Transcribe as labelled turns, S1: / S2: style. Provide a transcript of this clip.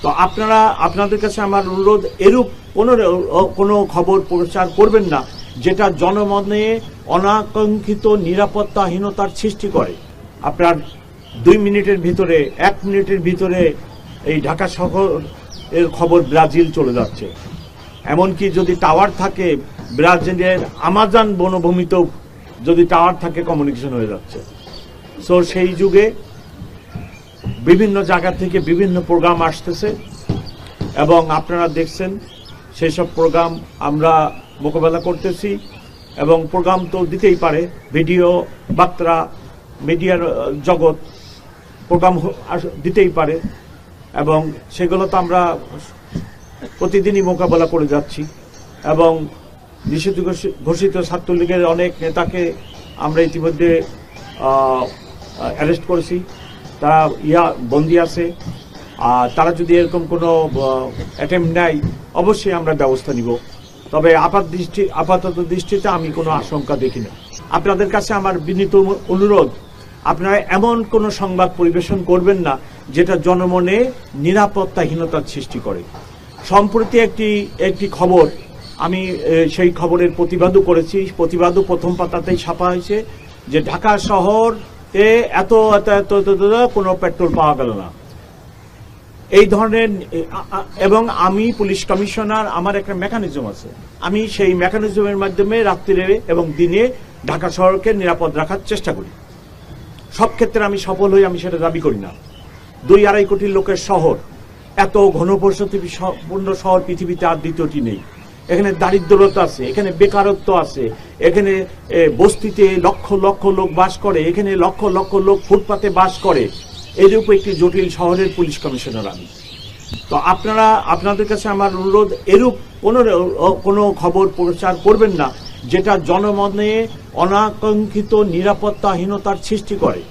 S1: তো আপনারা আপনাদের কাছে আমার অনুরোধ, এরূপ কোনো খবর প্রচার করবেন না যেটা জনমনে অনাকাঙ্ক্ষিত নিরাপত্তাহীনতার সৃষ্টি করে। আপনার 2 মিনিটের ভিতরে 1 মিনিটের ভিতরে এই ঢাকা শহরের খবর ব্রাজিল চলে যাচ্ছে। এমনকি যদি টাওয়ার থাকে, ব্রাজিলের আমাজন বনভূমিতেও যদি টাওয়ার থাকে কমিউনিকেশন হয়ে যাচ্ছে। সো সেই যুগে বিভিন্ন জায়গা থেকে বিভিন্ন প্রোগ্রাম আসতেছে এবং আপনারা দেখছেন সেই সব প্রোগ্রাম আমরা মোকাবেলা করতেছি। এবং প্রোগ্রাম তো দিতেই পারে, ভিডিও বার্তা মিডিয়ার জগৎ প্রোগ্রাম দিতেই পারে এবং সেগুলো তো আমরা প্রতিদিনই মোকাবেলা করে যাচ্ছি। এবং নিষিদ্ধ ঘোষিত ছাত্রলীগের অনেক নেতাকে আমরা ইতিমধ্যে অ্যারেস্ট করেছি, তারা বন্দী আছে। আর তারা যদি এরকম কোনো অ্যাটেম্প নেয় অবশ্যই আমরা ব্যবস্থা নিব। তবে আপাতত দৃষ্টিতে আমি কোনো আশঙ্কা দেখি না। আপনাদের কাছে আমার বিনীত অনুরোধ, আপনারা এমন কোনো সংবাদ পরিবেশন করবেন না যেটা জনমনে নিরাপত্তাহীনতার সৃষ্টি করে। সম্প্রতি একটি খবর, আমি সেই খবরের প্রতিবাদও করেছি, প্রতিবাদও প্রথম পাতাতেই ছাপা হয়েছে যে ঢাকা শহরে এত কোনো পেট্রোল পাওয়া গেল না, এই ধরনের। এবং আমি পুলিশ কমিশনার, আমার একটা মেকানিজম আছে, আমি সেই মেকানিজমের মাধ্যমে রাত্রিরে এবং দিনে ঢাকা শহরকে নিরাপদ রাখার চেষ্টা করি। সব ক্ষেত্রে আমি সফল হই, আমি সেটা দাবি করি না। 2-2.5 কোটি লোকের শহর, এত ঘনবসতিপূর্ণ শহর পৃথিবীতে আর দ্বিতীয়টি নেই। এখানে দারিদ্রতা আছে, এখানে বেকারত্ব আছে, এখানে বস্তিতে লক্ষ লক্ষ লোক বাস করে, এখানে লক্ষ লক্ষ লোক ফুটপাতে বাস করে। এরূপ একটি জটিল শহরের পুলিশ কমিশনার আমি। তো আপনাদের কাছে আমার অনুরোধ, এরূপ কোনো খবর প্রচার করবেন না যেটা জনমনে অনাকাঙ্ক্ষিত নিরাপত্তাহীনতার সৃষ্টি করে।